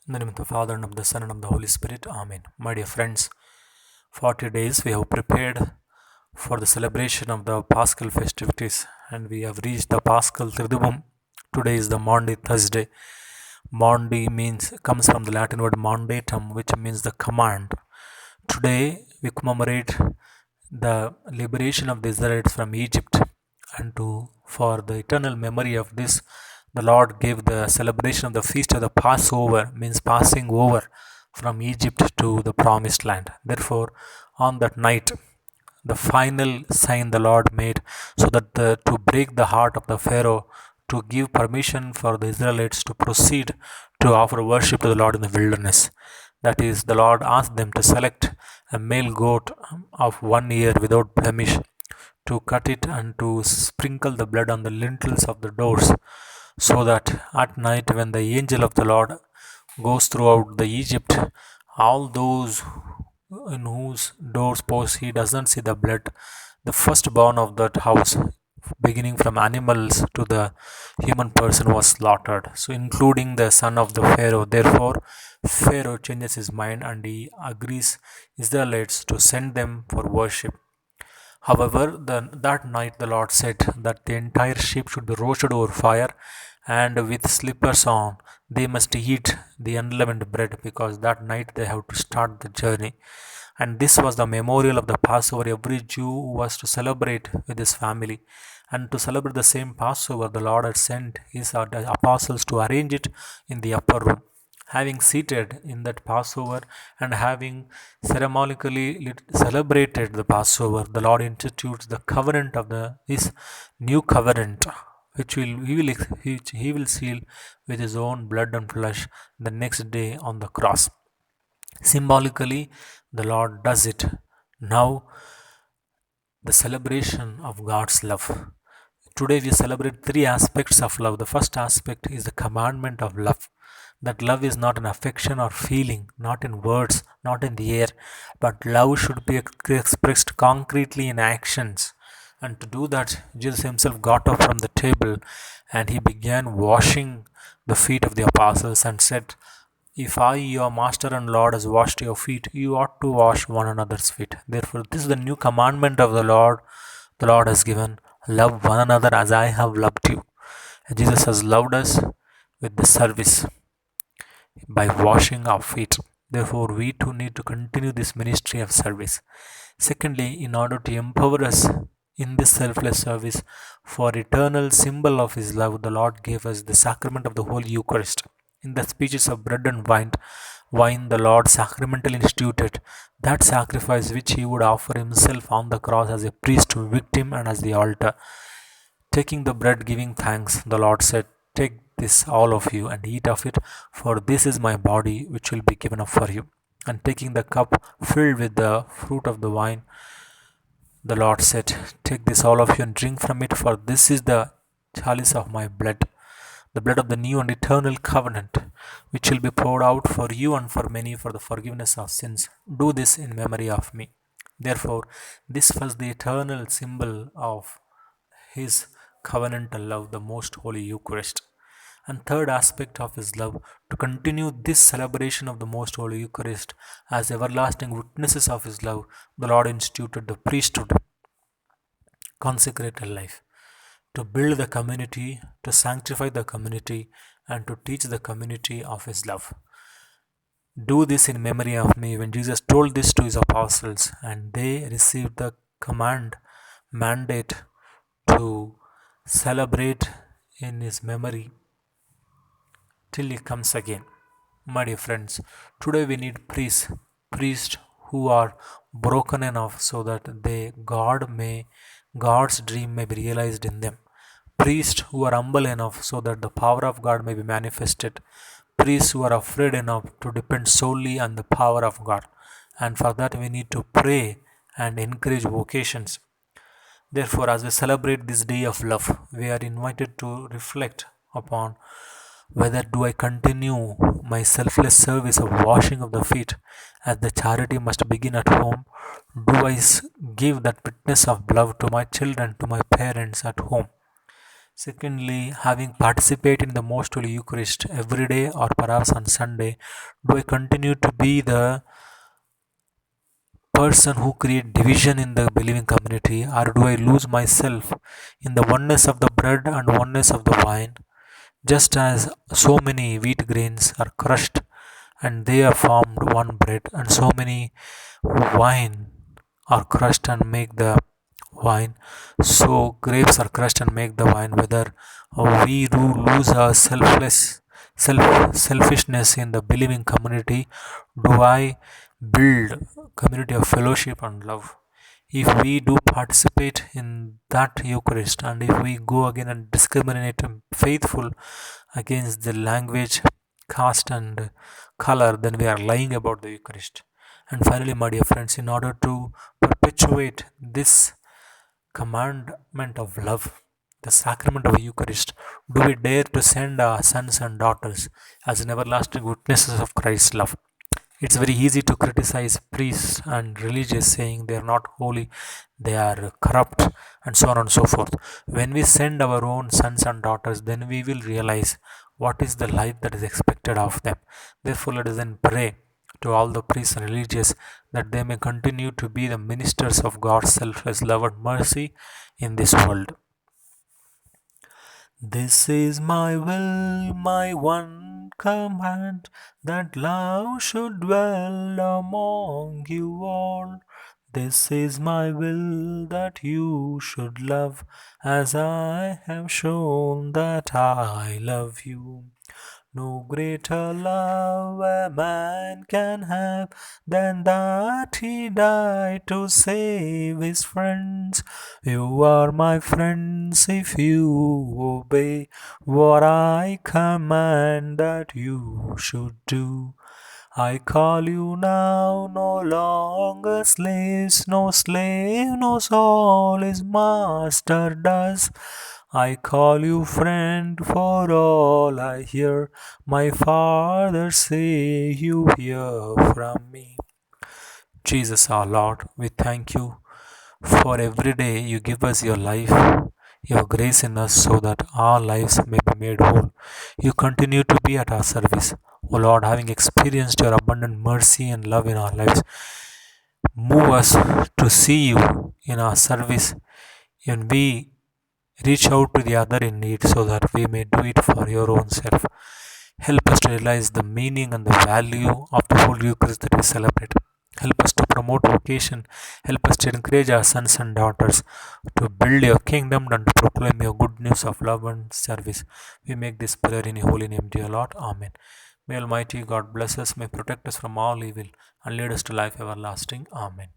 In the name of the Father, and of the Son, and of the Holy Spirit. Amen. My dear friends, 40 days we have prepared for the celebration of the Paschal festivities, and we have reached the Paschal Triduum. Today is the Maundy Thursday. Maundy comes from the Latin word mandatum, which means the command. Today we commemorate the liberation of the Israelites from Egypt, and for the eternal memory of this, the Lord gave the celebration of the feast of the Passover, means passing over from Egypt to the promised land. Therefore, on that night, the final sign the Lord made so that to break the heart of the Pharaoh, to give permission for the Israelites to proceed to offer worship to the Lord in the wilderness. That is, the Lord asked them to select a male goat of 1 year without blemish, to cut it and to sprinkle the blood on the lintels of the doors, so that at night when the angel of the Lord goes throughout the Egypt, all those in whose doorpost he doesn't see the blood, the firstborn of that house, beginning from animals to the human person, was slaughtered. So, including the son of the Pharaoh. Therefore, Pharaoh changes his mind and he agrees Israelites to send them for worship. However, that night the Lord said that the entire sheep should be roasted over fire, and with slippers on they must eat the unleavened bread, because that night they have to start the journey. And this was the memorial of the Passover every Jew was to celebrate with his family. And to celebrate the same Passover, the Lord had sent his apostles to arrange it in the upper room. Having seated in that Passover and having ceremonically celebrated the Passover, the Lord institutes the covenant of this new covenant, which he will seal with his own blood and flesh the next day on the cross. Symbolically, the Lord does it. Now, the celebration of God's love. Today we celebrate three aspects of love. The first aspect is the commandment of love. That love is not an affection or feeling, not in words, not in the air, but love should be expressed concretely in actions. And to do that, Jesus himself got up from the table and he began washing the feet of the apostles and said, "If I, your master and Lord, has washed your feet, you ought to wash one another's feet." Therefore, this is the new commandment of the Lord. The Lord has given, love one another as I have loved you. And Jesus has loved us with the service by washing our feet. Therefore, we too need to continue this ministry of service. Secondly, in order to empower us in this selfless service for eternal symbol of His love, the Lord gave us the sacrament of the Holy Eucharist. In the speeches of bread and wine the Lord sacramentally instituted that sacrifice which He would offer Himself on the cross as a priest, victim, and as the altar. Taking the bread, giving thanks, the Lord said, "Take this, all of you, and eat of it, for this is my body, which will be given up for you." And taking the cup filled with the fruit of the vine, the Lord said, "Take this, all of you, and drink from it, for this is the chalice of my blood, the blood of the new and eternal covenant, which will be poured out for you and for many for the forgiveness of sins. Do this in memory of me." Therefore, this was the eternal symbol of His covenantal love, the most holy Eucharist. And third aspect of His love, to continue this celebration of the most holy Eucharist as everlasting witnesses of His love, the Lord instituted the priesthood, consecrated life, to build the community, to sanctify the community, and to teach the community of His love. Do this in memory of me. When Jesus told this to His apostles, and they received the mandate to celebrate in His memory till He comes again. My dear friends, today we need priests who are broken enough so that God's dream may be realized in them. Priests who are humble enough so that the power of God may be manifested. Priests who are afraid enough to depend solely on the power of God. And for that we need to pray and encourage vocations. Therefore, as we celebrate this day of love, we are invited to reflect upon whether do I continue my selfless service of washing of the feet, as the charity must begin at home? Do I give that witness of love to my children, to my parents at home? Secondly, having participated in the Most Holy Eucharist every day or perhaps on Sunday, do I continue to be the person who create division in the believing community, or do I lose myself in the oneness of the bread and oneness of the wine? Just as so many wheat grains are crushed and they are formed one bread, and so many wine are crushed and make the wine, so grapes are crushed and make the wine. Whether we do lose our selfishness in the believing community, do I build community of fellowship and love? If we do participate in that Eucharist, and if we go again and discriminate and faithful against the language, caste, and color, then we are lying about the Eucharist. And finally, my dear friends, in order to perpetuate this commandment of love, the sacrament of Eucharist, do we dare to send our sons and daughters as an everlasting witnesses of Christ's love? It's very easy to criticize priests and religious, saying they are not holy, they are corrupt, and so on and so forth. When we send our own sons and daughters, then we will realize what is the life that is expected of them. Therefore, let us then pray to all the priests and religious that they may continue to be the ministers of God's selfless love and mercy in this world. This is my will, my one command, that love should dwell among you all. This is my will, that you should love, as I have shown that I love you. No greater love a man can have than that he died to save his friends. You are my friends if you obey what I command that you should do. I call you now no longer slaves, no slave knows all his master does. I call you friend, for all I hear my Father say you hear from me. Jesus our Lord, we thank you for every day you give us your life, your grace in us so that our lives may be made whole. You continue to be at our service. O Lord, having experienced your abundant mercy and love in our lives, move us to see you in our service and we reach out to the other in need so that we may do it for your own self. Help us to realize the meaning and the value of the whole Eucharist that we celebrate. Help us to promote vocation. Help us to encourage our sons and daughters to build your kingdom and to proclaim your good news of love and service. We make this prayer in your holy name, dear Lord. Amen. May Almighty God bless us, may protect us from all evil, and lead us to life everlasting. Amen.